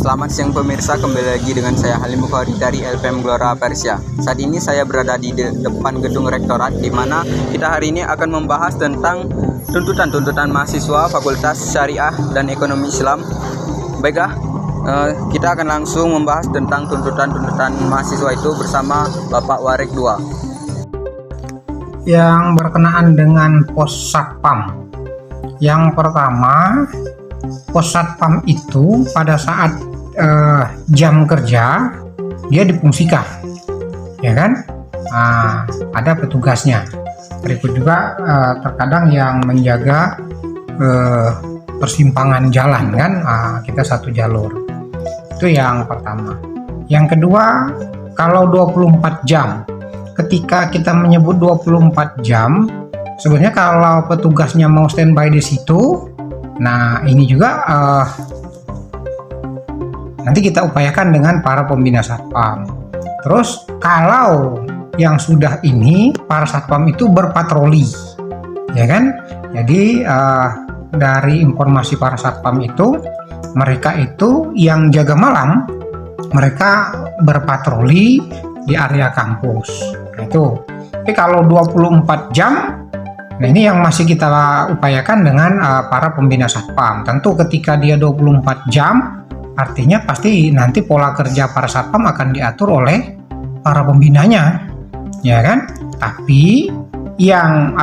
Selamat siang pemirsa, kembali lagi dengan saya Halim Bukhari dari LPM Gelora Persia. Saat ini saya berada di depan gedung rektorat, di mana kita hari ini akan membahas tentang tuntutan mahasiswa Fakultas Syariah dan Ekonomi Islam. Baiklah, kita akan langsung membahas tentang tuntutan mahasiswa itu bersama Bapak Warek 2. Yang berkenaan dengan pos satpam. Yang pertama, pos satpam itu pada saat jam kerja dia difungsikan, ya kan? Ada petugasnya. Berikut juga terkadang yang menjaga persimpangan jalan kan, kita satu jalur. Itu yang pertama. Yang kedua, kalau 24 jam, ketika kita menyebut 24 jam, sebenarnya kalau petugasnya mau standby di situ, nah ini juga nanti kita upayakan dengan para pembina satpam. Terus kalau yang sudah ini, para satpam itu berpatroli, ya kan? Jadi dari informasi para satpam itu, mereka itu yang jaga malam, mereka berpatroli di area kampus. Nah, itu. Tapi kalau 24 jam, nah ini yang masih kita upayakan dengan para pembina satpam. Tentu ketika dia 24 jam, artinya pasti nanti pola kerja para satpam akan diatur oleh para pembinanya, ya kan? Tapi yang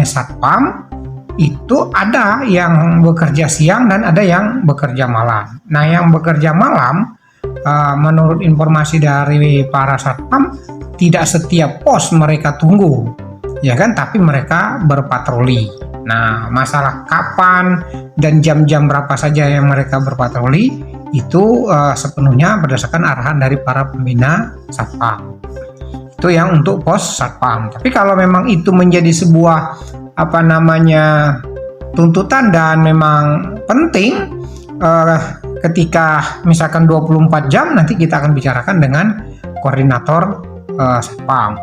satpam itu ada yang bekerja siang dan ada yang bekerja malam. Nah, yang bekerja malam, menurut informasi dari para satpam, tidak setiap pos mereka tunggu, ya kan? Tapi mereka berpatroli. Nah, masalah kapan dan jam-jam berapa saja yang mereka berpatroli itu sepenuhnya berdasarkan arahan dari para pembina satpam. Itu yang untuk pos satpam. Tapi kalau memang itu menjadi sebuah tuntutan dan memang penting, ketika misalkan 24 jam, nanti kita akan bicarakan dengan koordinator satpam.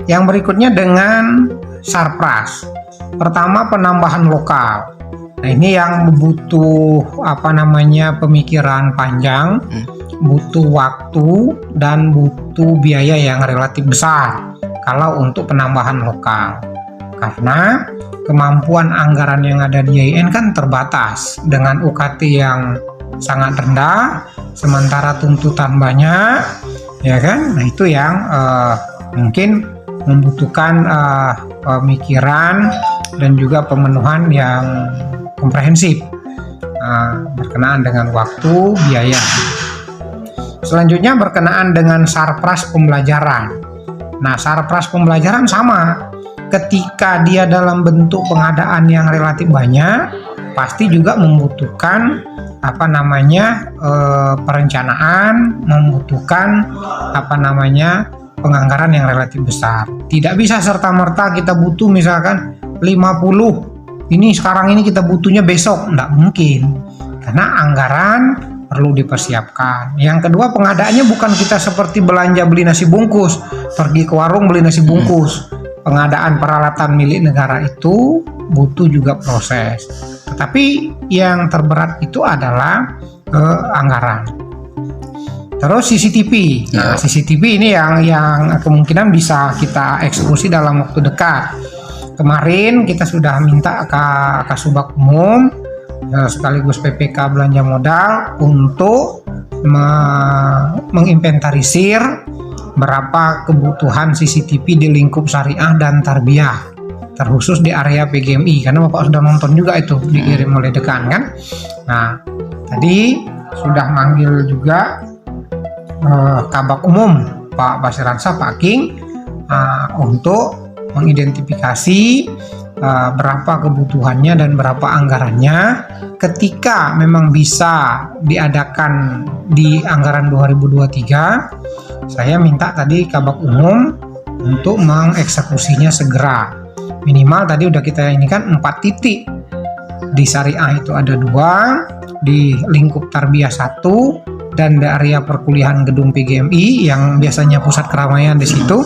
Yang berikutnya dengan sarpras. Pertama, penambahan lokal. Nah, ini yang butuh pemikiran panjang, butuh waktu dan butuh biaya yang relatif besar kalau untuk penambahan lokal. Karena kemampuan anggaran yang ada di IAIN kan terbatas dengan UKT yang sangat rendah, sementara tuntutan banyak, ya kan? Nah, itu yang mungkin membutuhkan pemikiran dan juga pemenuhan yang komprehensif berkenaan dengan waktu, biaya. Selanjutnya berkenaan dengan sarpras pembelajaran. Nah, sarpras pembelajaran sama. Ketika dia dalam bentuk pengadaan yang relatif banyak, pasti juga membutuhkan perencanaan, membutuhkan penganggaran yang relatif besar. Tidak bisa serta-merta kita butuh misalkan 50. Ini sekarang ini kita butuhnya besok, enggak mungkin. Karena anggaran perlu dipersiapkan. Yang kedua, pengadaannya bukan kita seperti belanja beli nasi bungkus, pergi ke warung beli nasi bungkus. Pengadaan peralatan milik negara itu butuh juga proses. Tetapi yang terberat itu adalah anggaran. Terus CCTV. Nah, CCTV ini yang kemungkinan bisa kita eksekusi dalam waktu dekat. Kemarin kita sudah minta ke Kasubag Umum sekaligus PPK belanja modal untuk menginventarisir berapa kebutuhan CCTV di lingkup syariah dan tarbiyah, terkhusus di area PGMI, karena Bapak sudah nonton juga itu dikirim oleh dekan kan. Nah, tadi sudah manggil juga Kabag Umum Pak Basiransa, Pak King, untuk mengidentifikasi berapa kebutuhannya dan berapa anggarannya. Ketika memang bisa diadakan di anggaran 2023, saya minta tadi Kabag Umum untuk mengeksekusinya segera. Minimal tadi udah kita ini kan 4 titik. Di syariah itu ada 2, di lingkup tarbiyah 1, dan di area perkuliahan gedung PGMI yang biasanya pusat keramaian di situ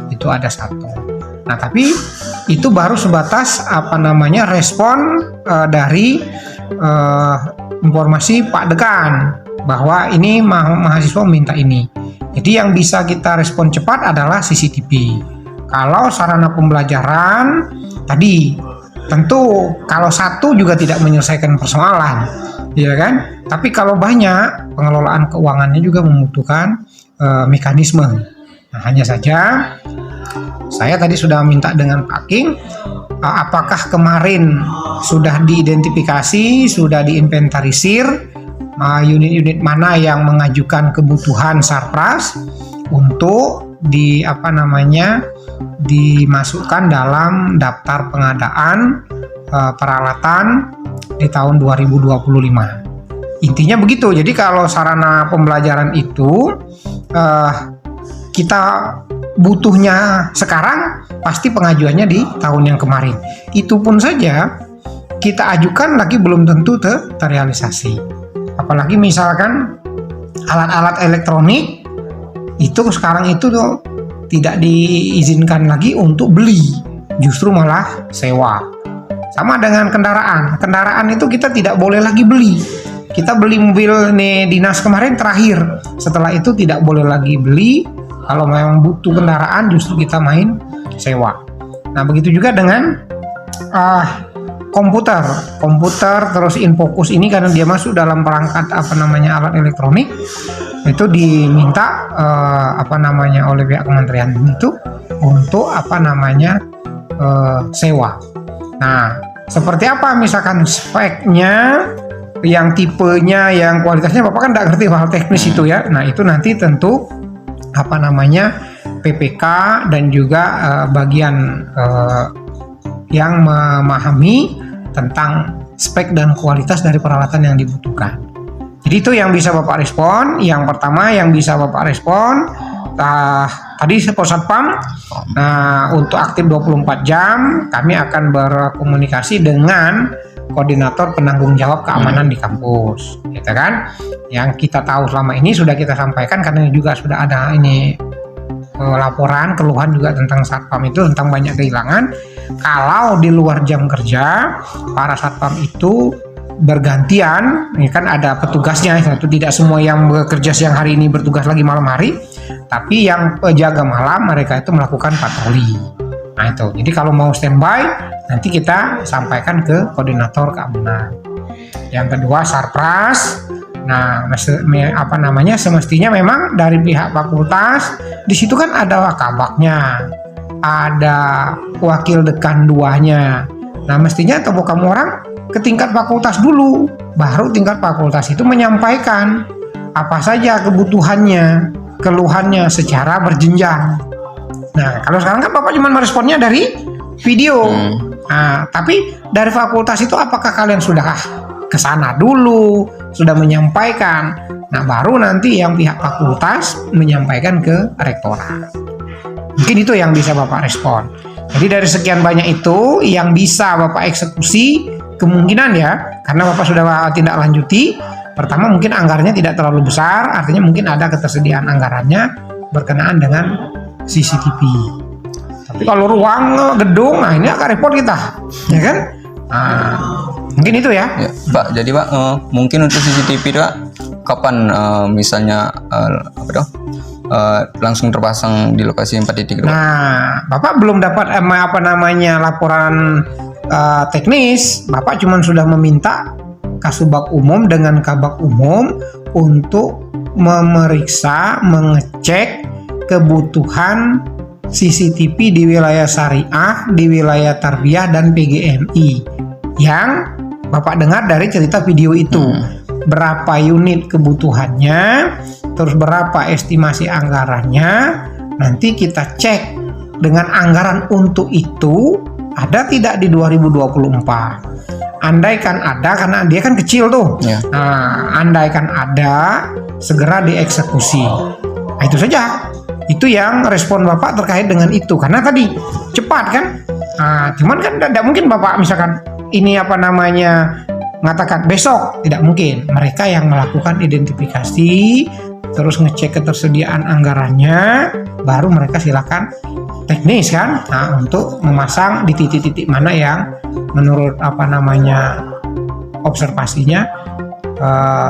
itu ada 1. Nah, tapi itu baru sebatas respon dari informasi Pak Dekan bahwa ini mahasiswa minta ini. Jadi yang bisa kita respon cepat adalah CCTV. Kalau sarana pembelajaran tadi tentu kalau satu juga tidak menyelesaikan persoalan, ya kan? Tapi kalau banyak, pengelolaan keuangannya juga membutuhkan mekanisme. Nah, hanya saja saya tadi sudah minta dengan Pak King, apakah kemarin sudah diidentifikasi, sudah diinventarisir unit-unit mana yang mengajukan kebutuhan sarpras untuk dimasukkan dalam daftar pengadaan peralatan di tahun 2025. Intinya begitu. Jadi kalau sarana pembelajaran itu kita butuhnya sekarang, pasti pengajuannya di tahun yang kemarin. Itu pun saja kita ajukan lagi belum tentu terrealisasi. Apalagi misalkan alat-alat elektronik itu sekarang itu tidak diizinkan lagi untuk beli, justru malah sewa. Sama dengan kendaraan itu kita tidak boleh lagi beli. Kita beli mobil dinas kemarin terakhir, setelah itu tidak boleh lagi beli. Kalau memang butuh kendaraan justru kita main sewa. Nah begitu juga dengan komputer terus InFocus ini, karena dia masuk dalam perangkat alat elektronik, itu diminta oleh pihak kementerian itu untuk sewa. Nah seperti apa misalkan speknya, yang tipenya, yang kualitasnya, Bapak kan tidak ngerti hal teknis itu ya. Nah itu nanti tentu PPK dan juga bagian yang memahami tentang spek dan kualitas dari peralatan yang dibutuhkan. Jadi itu yang bisa Bapak respon. Yang pertama yang bisa Bapak respon tadi Posatpam. Nah, untuk aktif 24 jam kami akan berkomunikasi dengan koordinator penanggung jawab keamanan di kampus, gitu kan? Yang kita tahu selama ini sudah kita sampaikan, karena juga sudah ada laporan keluhan juga tentang satpam itu, tentang banyak kehilangan. Kalau di luar jam kerja, para satpam itu bergantian, ini kan ada petugasnya, itu tidak semua yang bekerja siang hari ini bertugas lagi malam hari, tapi yang penjaga malam mereka itu melakukan patroli. Nah itu, jadi kalau mau standby nanti kita sampaikan ke koordinator keamanan. Yang kedua sarpras. Nah, semestinya memang dari pihak fakultas di situ kan ada kabaknya, ada wakil dekan 2-nya. Nah, mestinya kamu orang ke tingkat fakultas dulu, baru tingkat fakultas itu menyampaikan apa saja kebutuhannya, keluhannya secara berjenjang. Nah, kalau sekarang kan Bapak cuma meresponnya dari video. Nah, tapi dari fakultas itu apakah kalian sudah ke sana dulu, sudah menyampaikan? Nah, baru nanti yang pihak fakultas menyampaikan ke rektorat. Mungkin itu yang bisa Bapak respon. Jadi dari sekian banyak itu yang bisa Bapak eksekusi, kemungkinan ya, karena Bapak sudah tindak lanjuti. Pertama mungkin anggarannya tidak terlalu besar, artinya mungkin ada ketersediaan anggarannya berkenaan dengan CCTV. Tapi kalau ruang gedung, nah ini agak repot kita, ya kan? Nah, mungkin itu ya. Pak. Jadi Pak, mungkin untuk CCTV itu Pak, kapan misalnya langsung terpasang di lokasi 4 titik? Nah, Bapak belum dapat laporan teknis. Bapak cuma sudah meminta Kasubag Umum dengan Kabag Umum untuk memeriksa, mengecek kebutuhan CCTV di wilayah syariah, di wilayah tarbiyah dan PGMI yang Bapak dengar dari cerita video itu. Berapa unit kebutuhannya, terus berapa estimasi anggarannya, nanti kita cek dengan anggaran untuk itu ada tidak di 2024. Andaikan ada, karena dia kan kecil tuh. Nah, andaikan ada, segera dieksekusi. Nah, itu saja. Itu yang respon Bapak terkait dengan itu, karena tadi cepat kan. Nah, cuman kan tidak mungkin Bapak misalkan ini mengatakan besok, tidak mungkin. Mereka yang melakukan identifikasi, terus ngecek ketersediaan anggarannya, baru mereka silakan teknis kan. Nah, untuk memasang di titik-titik mana yang menurut observasinya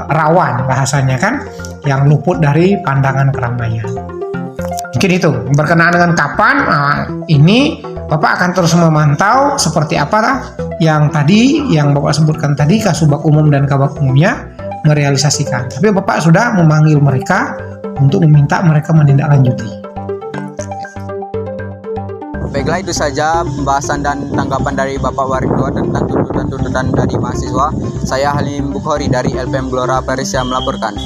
rawan bahasanya kan, yang luput dari pandangan keramaian. Mungkin itu berkenaan dengan kapan ini Bapak akan terus memantau seperti apa yang tadi yang Bapak sebutkan tadi, Kasubag Umum dan Kabag Umumnya merealisasikan. Tapi Bapak sudah memanggil mereka untuk meminta mereka menindaklanjuti. Baiklah, itu saja pembahasan dan tanggapan dari Bapak Waridua tentang tuntutan-tuntutan dari mahasiswa. Saya Halim Bukhari dari LPM Gelora Persia melaporkan.